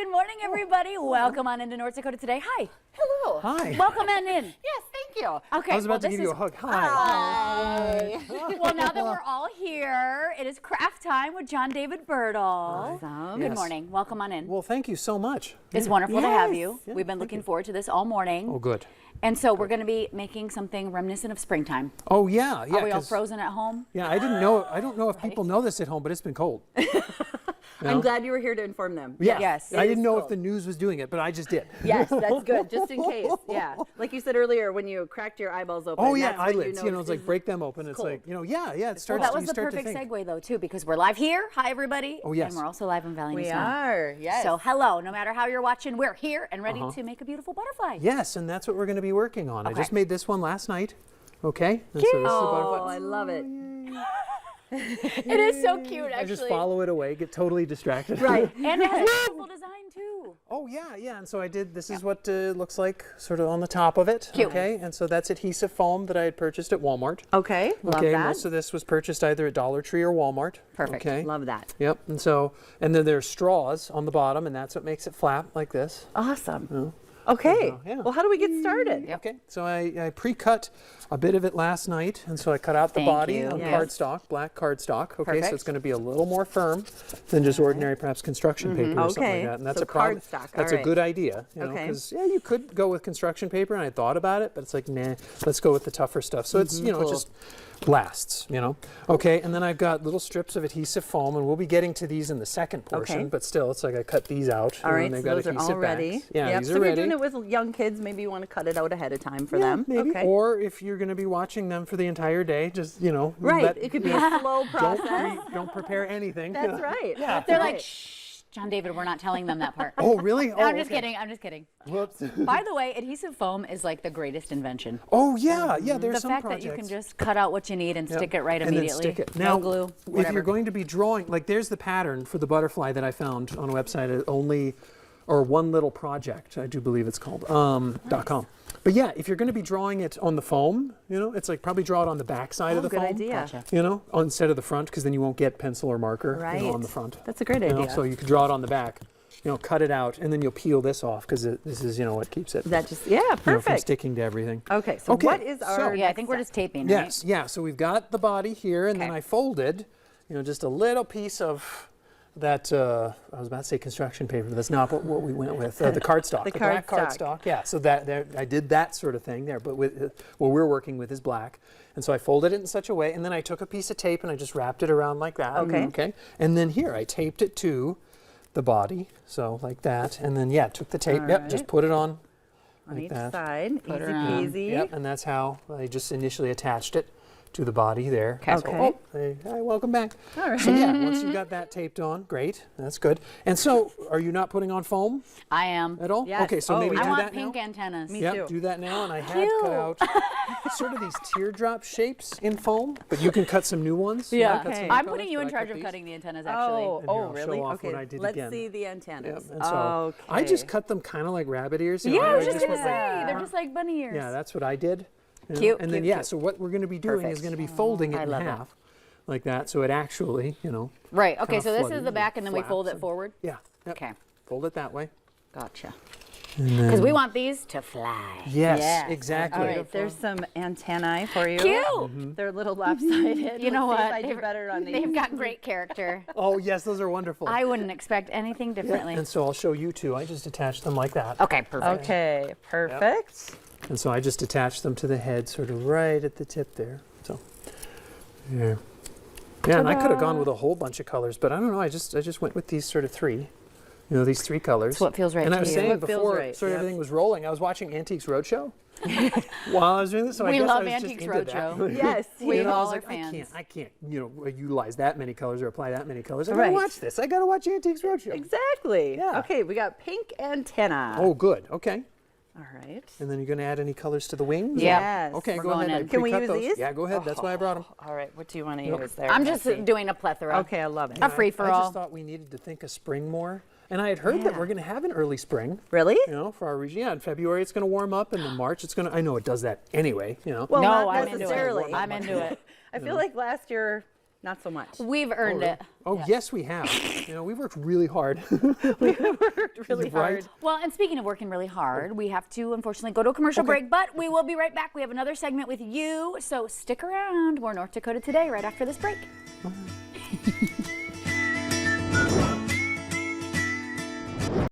Good morning, everybody. Welcome on into North Dakota today. Hi. Hello. Hi. Welcome on in. Yes, thank you. Okay. I was about to give you a hug. Hi. Well, now that we're all here, it is craft time with John David Birdall. Awesome. Good Yes. morning. Welcome on in. Well, thank you so much. It's wonderful to have you. Yeah, We've been thank looking you. forward to this all morning. Oh, good. And so we're going to be making something reminiscent of springtime. Oh, yeah. Yeah. Are we all 'cause- frozen at home? Yeah, I didn't know. I don't know if people know this at home, but it's been cold. I'm glad you were here to inform them. Yeah. Yes. I It didn't is know cold. if the news was doing it, but I just did. Yes, that's good, just in case. Yeah. Like you said earlier, when you cracked your eyeballs open. Oh, yeah, that's when eyelids. You know, it's like break them open. It's cold. like, yeah. It Well, starts. that you was the start to perfect think. segue, though, too, because we're live here. Hi, everybody. Oh, yes. And we're also live in Valley We News. are, yes. So, hello. No matter how you're watching, we're here and ready to make a beautiful butterfly. Yes, and that's what we're going to be working on. I Okay. just made this one last night. Okay. And so this is a Oh, butterfly. I love it. It is so cute, actually. I just follow it away, get totally distracted. Right. And it has beautiful design, too. Oh, yeah. And so I did, this is what looks like sort of on the top of it. Cute. Okay. And so that's adhesive foam that I had purchased at Walmart. Okay, love Okay. that. Most of this was purchased either at Dollar Tree or Walmart. Perfect. Okay. Love that. Yep. And then there's straws on the bottom, and that's what makes it flap like this. Awesome. Okay, yeah. well, how do we get started? Okay. So I pre-cut a bit of it last night, and so I cut out the Thank body you. on Yes. cardstock, black cardstock. Okay. Perfect. So it's going to be a little more firm than just ordinary, perhaps construction paper or something Okay, like that. And that's so a problem. cardstock, That's all a good right. idea. You know, Okay. because you could go with construction paper, and I thought about it, but it's like, nah, let's go with the tougher stuff. So it's it cool. just lasts. Okay. And then I've got little strips of adhesive foam, and we'll be getting to these in the second portion. Okay. But still, it's like I cut these out. All right, and so they've got those are adhesive all ready. backs. Yeah, Yep. these So are if you're ready. doing it with young kids, maybe you want to cut it out ahead of time for Yeah, them. maybe. Okay. Or if you're going to be watching them for the entire day, just Right, it could be a slow process. don't prepare anything. That's right. Yeah. They're like, shh, John David, we're not telling them that part. Oh, really? Oh, I'm just okay. kidding. I'm just kidding. Whoops. By the way, adhesive foam is like the greatest invention. Oh, yeah. There's The some fact projects. that you can just cut out what you need and Yep. stick it right and immediately. then stick it. No Now, glue, if whatever. you're going to be drawing, like there's the pattern for the butterfly that I found on a website at One Little Project, I do believe it's called, .com. But yeah, if you're going to be drawing it on the foam, it's like probably draw it on the back side of the good foam. idea. Gotcha. Instead of the front, because then you won't get pencil or marker Right. on the front. That's a great You know, idea. so you could draw it on the back, cut it out, and then you'll peel this off because this is, what keeps it That just, yeah, from perfect. sticking to everything. Okay, so Okay, what is so- our Yeah, I next think we're step? just taping, Yes, yeah. So we've got the body here, and then Okay. I folded, just a little piece of that. I was about to say construction paper, but that's not what we went with. The cardstock, The black cardstock. cardstock. Yeah. So that there, I did that sort of thing there, but with what we're working with is black, and so I folded it in such a way, and then I took a piece of tape and I just wrapped it around like that. Okay. Okay. And then here I taped it to the body, so like that, and then took the tape. All Yep. Just right. put it on. On like each that. side, Put it easy around. peasy. Yep, and that's how I just initially attached it to the body there. Okay. So, Okay. hey, hi, welcome back. All right. So yeah, once you got that taped on, great, that's good. And so, are you not putting on foam I am. at all? Yes. Okay, so Oh, maybe yeah. I do want that pink now. antennas. Me Yep, too. do that now. And I had Cute. cut out sort of these teardrop shapes in foam, but you can cut some new ones. Yeah. cut some Okay. new I'm colors, putting you but in I charge cut of these. cutting the antennas, actually. Oh, And here, I'll really? show off Okay, what I did let's again. see the Yep, antennas. and so I just cut them kind of like rabbit ears. Yeah, I was I just going to went like- say, they're just like bunny ears. Yeah, that's what I did. Cute, And then cute, cute. so what we're going to be doing Perfect. is going to be folding it I in love that. half, like that, so it actually, Right, okay, kinda so this is flooded the and back and then we flaps fold it and- forward? yeah. Yep. Okay, Fold it that way. gotcha. And then- Because we want these to fly. Yes, Yeah. exactly. All right, there's some antennae for you. Cute! They're a little lopsided. You know Let's see what? if I do better on these. They've got great character. Oh yes, those are wonderful. I wouldn't expect anything differently. And so I'll show you two. I just attached them like that. Okay, perfect. Okay, perfect. And so I just attached them to the head, sort of right at the tip there. So, yeah. Yeah, and I could have gone with a whole bunch of colors, but I don't know. I just went with these sort of three. These three colors. It's what feels right And to I was you. saying What feels before right, sort of yep. everything was rolling, I was watching Antiques Roadshow while I was doing this. So I We guess love I was just Antiques into that. Roadshow. Yes, We You know, I all was are like, fans. I can't, utilize that many colors or apply that many colors. I Right. gotta watch this. I gotta watch Antiques Roadshow. exactly. Yeah. Okay, we got pink antenna. Oh, good. Okay. All right. And then you're gonna add any colors to the wings? Yeah. Yes. Okay, We're go going ahead. in. I Can we pre-cut use those. these? Yeah, go ahead. That's why I brought them. All right, what do you want to use there? I'm Let's just see. doing a plethora. Okay, I love it. A free-for-all. I just thought we needed to think of spring more. And I had heard that Yeah. we're going to have an early spring, Really? for our region. Yeah, in February it's going to warm up, and in March it's going to, I know it does that anyway, Well, No, not I'm into it. necessarily. I'm into it. I feel like last year Not so much. We've earned it. Oh, yes, we have. You know, we've worked really hard. We worked really Right? hard. Well, and speaking of working really hard, we have to unfortunately go to a commercial break, but we will be right back. We have another segment with you, so stick around. More North Dakota Today right after this break.